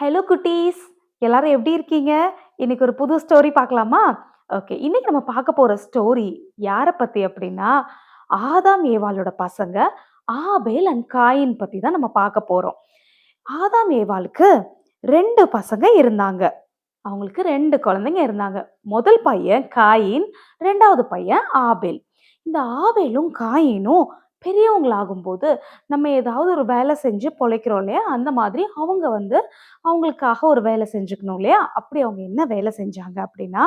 Hello குட்டீஸ்! எல்லாரும் எப்படி இருக்கீங்க? இன்னைக்கு ஒரு புது ஸ்டோரி பார்க்கலாமா? ஓகே. இன்னைக்கு நம்ம பார்க்க போற ஸ்டோரி யார பத்தி அப்படின்னா, ஆதாம் ஏவாளோட பசங்க ஆபேல் அண்ட் காயின் பத்தி தான் நம்ம பார்க்க போறோம். ஆதாம் ஏவாளுக்கு 2 பசங்க இருந்தாங்க. அவங்களுக்கு 2 குழந்தைங்க இருந்தாங்க. முதல் பையன் காயின், 2வது பையன் ஆபேல். இந்த ஆபேலும், காயினும் பெரியவங்களாகும்போது, நம்ம ஏதாவது ஒரு வேலை செஞ்சு பொழைக்கிறோம் இல்லையா? அந்த மாதிரி அவங்க அவங்களுக்காக ஒரு வேலை செஞ்சுக்கணும் இல்லையா? அப்படி அவங்க என்ன வேலை செஞ்சாங்க அப்படின்னா,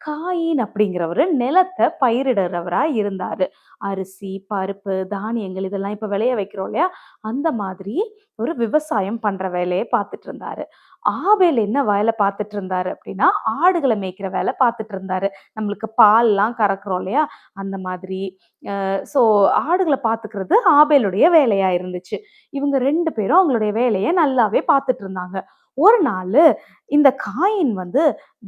காயின் அப்படிங்கிறவரு நிலத்த பயிரிடுறவரா இருந்தாரு. அரிசி, பருப்பு, தானியங்கள் இதெல்லாம் இப்ப விளைய வைக்கிறோம் இல்லையா? அந்த மாதிரி ஒரு விவசாயம் பண்ற வேலைய பார்த்துட்டு இருந்தாரு. ஆபேல் என்ன வேலை பார்த்துட்டு இருந்தாரு அப்படின்னா, ஆடுகள மேய்க்கிற வேலை பார்த்துட்டு இருந்தாரு. நம்மளுக்கு பால்லாம் கறக்குறோம் இல்லையா? அந்த மாதிரி. ஸோ ஆடுகள பார்த்துக்கிறது ஆபேலுடைய வேலையா இருந்துச்சு. இவங்க 2 பேரும் அவங்களுடைய வேலைய நல்லாவே பார்த்துட்டு இருந்தாங்க. ஒரு நாளு இந்த காயின்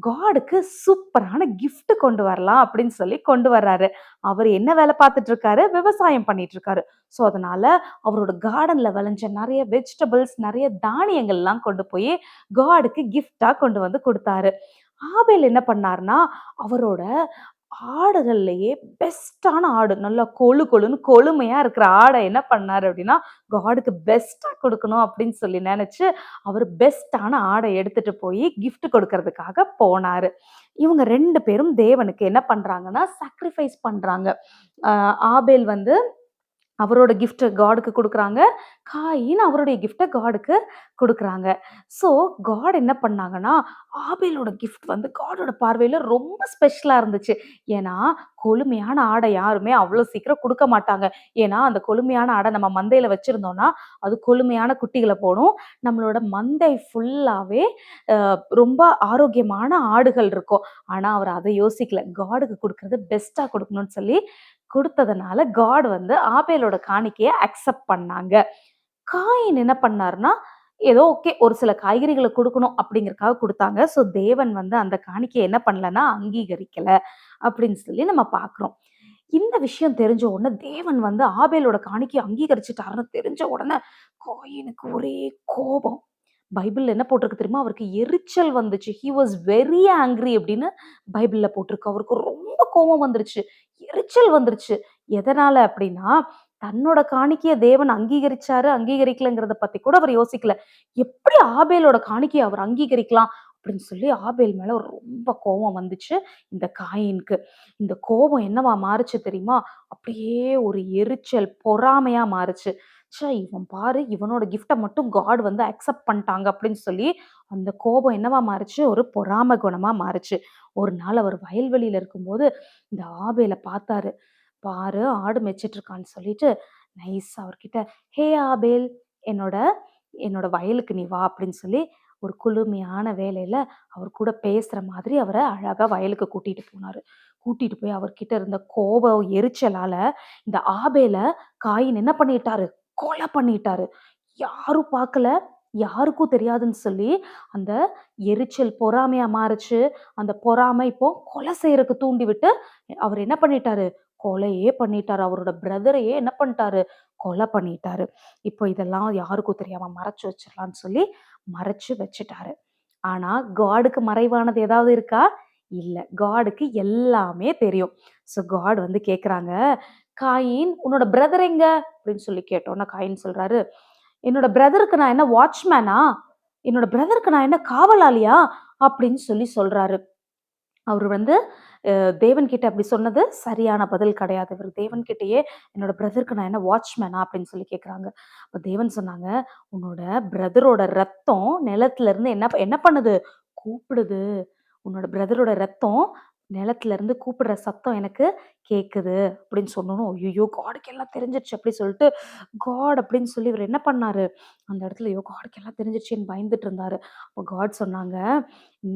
காடுக்கு சூப்பரான கிஃப்ட் கொண்டு வரலாம் அப்படின்னு சொல்லி கொண்டு வர்றாரு. அவரு என்ன வேலை பார்த்துட்டு இருக்காரு? விவசாயம் பண்ணிட்டு இருக்காரு. ஸோ அதனால அவரோட கார்டன்ல விளைஞ்ச நெறைய வெஜிடபிள்ஸ், நெறைய தானியங்கள்லாம் கொண்டு போய் காடுக்கு கிஃப்ட்டா கொண்டு வந்து குடுத்தாரு. ஆபேல் என்ன பண்ணாருன்னா, அவரோட ஆடுகள்லயே பெஸ்ட்டான ஆடு, நல்லா கொழு கொழுன்னு கொழுமையா இருக்கிற ஆட என்ன பண்ணாரு அப்படின்னா, காடுக்கு பெஸ்ட்டா குடுக்கணும் அப்படின்னு சொல்லி நெனச்சு, அவரு பெஸ்ட்டான ஆட எடுத்துட்டு போய் கிஃப்ட் கொடுக்கறதுக்காக போனாரு. இவங்க 2 பேரும் தேவனுக்கு என்ன பண்றாங்கன்னா, சாக்ரிஃபைஸ் பண்றாங்க. அ ஆபேல் அவரோட கிஃப்ட்ட காடுக்கு குடுக்குறாங்க. காயின் அவருடைய கிஃப்ட்ட காடுக்கு குடுக்குறாங்க. ஸோ காட் என்ன பண்ணாங்கன்னா, ஆபேலோட கிஃப்ட் காடோட பார்வையில ரொம்ப ஸ்பெஷலா இருந்துச்சு. ஏன்னா, கொழுமையான ஆட யாருமே அவ்ளோ சீக்கிரம் குடுக்க மாட்டாங்க. ஏன்னா, அந்த கொழுமையான ஆட நம்ம மந்தையில வச்சிருந்தோம்னா, அது கொழுமையான குட்டிகள போடும். நம்மளோட மந்தை ஃபுல்லாவே ரொம்ப ஆரோக்கியமான ஆடுகள் இருக்கும். ஆனா, அவர் அத யோசிக்கல. காடுக்கு குடுக்குறது பெஸ்ட்டா குடுக்கணும்னு சொல்லி குடுத்ததுனால, காட் ஆபேலோட காணிக்கைய அக்செப்ட் பண்ணாங்க. காயின் என்ன பண்ணாருன்னா, ஏதோ ஓகே ஒரு சில காய்கறிகள குடுக்கணும் அப்படிங்கிறதுக்காக குடுத்தாங்க. ஸோ தேவன் அந்த காணிக்கைய என்ன பண்ணலன்னா, அங்கீகரிக்கல அப்படின்னு சொல்லி நம்ம பார்க்குறோம். இந்த விஷயம் தெரிஞ்ச உடனே தேவன் ஆபேலோட காணிக்கைய அங்கீகரிச்சுட்டாருன்னு தெரிஞ்ச உடனே காயினுக்கு ஒரே கோபம். பைபிள்ல என்ன போட்டிருக்கு தெரியுமா? அவருக்கு எரிச்சல் வந்துச்சு. ஹி வாஸ் வெரி ஆங்ரி அப்படின்னு பைபிள்ல போட்டிருக்கு. அவருக்கு ரொம்ப கோவம் வந்துருச்சு. எரிச்சல் வந்துருச்சு. எதனால அப்படின்னா, தன்னோட காணிக்கைய தேவன் அங்கீகரிச்சாரு, அங்கீகரிக்கலங்கிறத பத்தி கூட அவர் யோசிக்கல. எப்படி ஆபேலோட காணிக்கைய அவர் அங்கீகரிக்கலாம்? அப்படின்னு சொல்லி ஆபேல் மேல ரொம்ப கோவம் வந்துச்சு இந்த காயினுக்கு. இந்த கோபம் என்னவா மாறுச்சு தெரியுமா? அப்படியே ஒரு எரிச்சல், பொறாமையா மாறுச்சு. இவன் பாரு இவனோட கிஃப்ட்ட மட்டும் காட் அக்செப்ட் பண்ணிட்டாங்க அப்படின்னு சொல்லி, அந்த கோபம் என்னவா மாறுச்சு? ஒரு பொறாம குணமா மாறுச்சு. ஒரு நாள் அவர் வயல்வெளியில இருக்கும்போது, இந்த ஆபேல பார்த்தாரு. பாரு ஆடு மேய்ச்சிட்டு இருக்கான்னு சொல்லிட்டு, நைஸா அவர்கிட்ட, "ஹே ஆபேல், என்னோட என்னோட வயலுக்கு நீ வா" அப்படின்னு சொல்லி, ஒரு குளுமையான வேளையில அவர் கூட பேசுற மாதிரி அவர அழகா வயலுக்கு கூட்டிட்டு போனாரு. கூட்டிட்டு போய் அவர்கிட்ட இருந்த கோபம், எரிச்சலால இந்த ஆபேல காயின் என்ன பண்ணிட்டாரு? கொலை பண்ணிட்டாரு. யாரும் பார்க்கல, யாருக்கும் தெரியாதுன்னு சொல்லி, அந்த எரிச்சல் பொறாமையா மாறுச்சு. அந்த பொறாமை இப்போ கொலை செய்யறக்கு தூண்டிவிட்டு, அவரு என்ன பண்ணிட்டாரு? கொலையே பண்ணிட்டாரு. அவரோட பிரதரையே என்ன பண்ணிட்டாரு? கொலை பண்ணிட்டாரு. இப்போ இதெல்லாம் யாருக்கும் தெரியாம மறைச்சு வச்சிரலான்னு சொல்லி, மறைச்சு வச்சுட்டாரு. ஆனா, காடுக்கு மறைவானது ஏதாவது இருக்கா? இல்ல. காடுக்கு எல்லாமே தெரியும். ஸோ காட் கேட்குறாங்க, "காயின், உன்னோட பிரதர் எங்க?" அப்படின்னு சொல்லி கேட்டோன்ன, காயின் சொல்றாரு, "என்னோட பிரதருக்கு நான் என்ன வாட்ச்மேனா? என்னோட பிரதருக்கு நான் என்ன காவலாளியா?" அப்படின்னு சொல்லி சொல்றாரு. அவரு அ தேவன் கிட்ட அப்படி சொன்னது சரியான பதில் கிடையாது. இவரு தேவன் கிட்டயே, "என்னோட பிரதருக்கு நான் என்ன வாட்ச்மேனா?" அப்படின்னு சொல்லி கேட்குறாங்க. அப்ப தேவன் சொன்னாங்க, "உன்னோட பிரதரோட ரத்தம் நிலத்துல இருந்து என்ன என்ன பண்ணுது? கூப்பிடுது. உன்னோட பிரதரோட ரத்தம் நிலத்துல இருந்து கூப்பிடுற சத்தம் எனக்கு கேட்குது." அப்படின்னு சொன்னோனே, ஐய்யயோ! காடுக்கு எல்லாம் தெரிஞ்சிருச்சு அப்படி சொல்லிட்டு, காட் அப்படின்னு சொல்லி இவரு என்ன பண்ணாரு, அந்த இடத்துல ஐயோ! காடுக்கு எல்லாம் தெரிஞ்சிருச்சேன்னு பயந்துட்டு இருந்தாரு. அப்ப காட் சொன்னாங்க,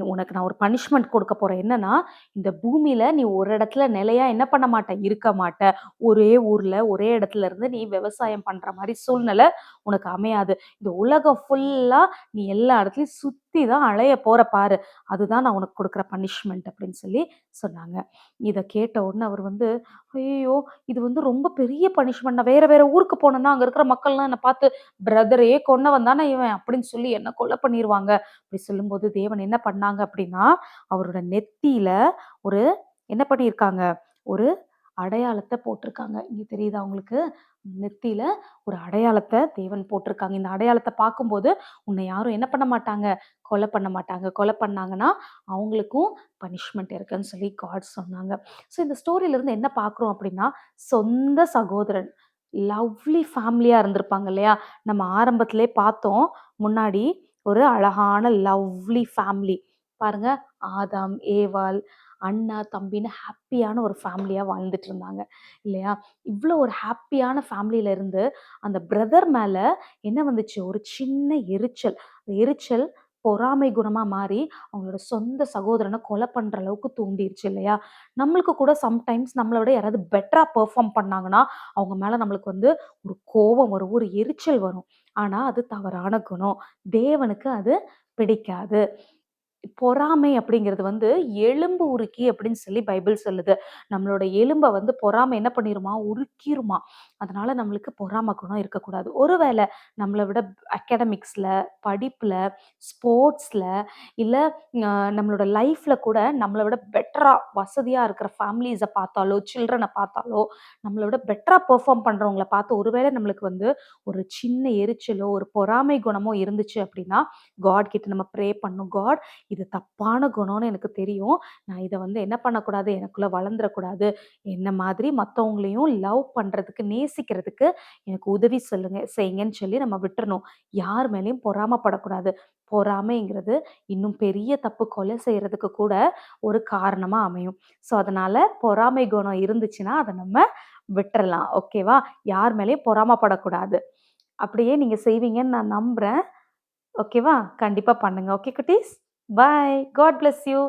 உனக்கு நான் ஒரு பனிஷ்மென்ட் கொடுக்க போறேன். என்னன்னா, இந்த பூமியில நீ ஒரு இடத்துல நிலையா என்ன பண்ண மாட்ட, இருக்க மாட்ட. ஒரே ஊர்ல, ஒரே இடத்துல இருந்து நீ விவசாயம் பண்ற மாரி சூழ்நிலை உனக்கு அமையாது. இந்த உலகம் ஃபுல்லா நீ எல்லா இடத்துலயும் சுத்தி தான் அலைய போற பாரு. அதுதான் நான் உனக்கு குடுக்குற பனிஷ்மென்ட் அப்படின்னு சொல்லி சொன்னாங்க. இத கேட்ட உடனே அவர் வந்து, "ஐயய்யோ! இது வந்து ரொம்ப பெரிய பனிஷ்மெண்ட். நான் வேற வேற ஊருக்கு போனேன்னா, அங்க இருக்கிற மக்கள்லாம் என்ன பார்த்து, பிரதரையே கொன்னவன் தானே இவன்" அப்படின்னு சொல்லி என்ன கொலை பண்ணிருவாங்க. அப்படி சொல்லும்போது தேவன் என்ன பண்ணாங்க அப்படின்னா, அவரோட நெத்தியில ஒரு என்ன பண்ணியிருக்காங்க, ஒரு அடையாளத்த போட்டிருக்காங்க. இங்க தெரியுதா உங்களுக்கு? நெத்தியில ஒரு அடையாளத்த தேவன் போட்டிருக்காங்க. இந்த அடையாளத்த பார்க்கும்போது, உன்னை யாரும் என்ன பண்ண மாட்டாங்க, கொலை பண்ண மாட்டாங்க. கொலை பண்ணாங்கன்னா, அவங்களுக்கும் பனிஷ்மென்ட் இருக்குன்னு சொல்லி காட் சொன்னாங்க. ஸோ இந்த ஸ்டோரியில இருந்து என்ன பார்க்குறோம் அப்படின்னா, சொந்த சகோதரன், லவ்லி ஃபேமிலியா இருந்திருப்பாங்க இல்லையா? நம்ம ஆரம்பத்திலே பார்த்தோம். முன்னாடி ஒரு அழகான லவ்லி ஃபேமிலி. பாருங்க, ஆதாம், ஏவாள், அண்ணா, தம்பின்னு ஹேப்பியான ஒரு ஃபேமிலியா வாழ்ந்துட்டு இருந்தாங்க. இல்லையா? இவ்ளோ ஒரு ஹேப்பியான ஃபேமிலில இருந்து, அந்த பிரதர் மேல என்ன வந்துச்சு? ஒரு சின்ன எரிச்சல். அந்த எரிச்சல் பொறாமை குணமா மாறி, அவங்களோட சொந்த சகோதரன கொலை பண்ற அளவுக்கு தூண்டிருச்சு இல்லையா? நம்மளுக்கு கூட சம்டைம்ஸ் நம்மள விட யாராவது பெட்டரா பெர்ஃபார்ம் பண்ணாங்கன்னா, அவங்க மேல நம்மளுக்கு வந்து ஒரு கோவம் வரும், ஒரு எரிச்சல் வரும். ஆனா, அது தவறான குணம். தேவனுக்கு அது பிடிக்காது. பொறாமை அப்படிங்கிறது வந்து எலும்பு உருக்கி அப்படின்னு சொல்லி பைபிள் சொல்லுது. நம்மளோட எலும்ப வந்து பொறாமை என்ன பண்ணிருமா? உருக்கிருமா. அதனால நம்மளுக்கு பொறாம குணம் இருக்கக்கூடாது. ஒருவேள நம்மள விட அகாடமிக்ஸ்ல, படிப்புல, ஸ்போர்ட்ஸ்ல இல்ல நம்மளோட லைஃப்ல கூட நம்மள விட பெட்டரா வசதியா இருக்கிற ஃபேமிலீஸ பார்த்தாலோ, சில்ட்ரன பார்த்தாலோ, நம்மள விட பெட்டரா பெர்ஃபார்ம் பண்றவங்கள பார்த்து ஒருவேள நம்மளுக்கு வந்து ஒரு சின்ன எரிச்சலோ, ஒரு பொறாமை குணமோ இருந்துச்சு அப்படின்னா, காட் கிட்ட நம்ம ப்ரே பண்ணணும். காட் இது தப்பான குணம்னு எனக்கு தெரியும். நான் இத வந்து என்ன பண்ணக்கூடாது, எனக்குள்ள வளர்ந்துறக்கூடாது. என்ன மாதிரி மத்தவங்களையும் லவ் பண்றதுக்கு, நேசிக்கிறதுக்கு எனக்கு உதவி செய்யுங்கன்னு சொல்லி நம்ம விட்டுறணும். யார் மேலயும் பொறாமப்படக்கூடாது. பொறாமைங்கிறது இன்னும் பெரிய தப்பு கொலை செய்றதுக்கு கூட ஒரு காரணமா அமையும். ஸோ, அதனால பொறாமை குணம் இருந்துச்சுன்னா, அத நம்ம விட்டுறலாம். ஓகேவா? யார் மேலயும் பொறாமப்படக்கூடாது. அப்படியே நீங்க செய்வீங்கன்னு நான் நம்புறேன். ஓகேவா? கண்டிப்பா பண்ணுங்க. ஓகே குட்டீஸ்? பாய். God bless you.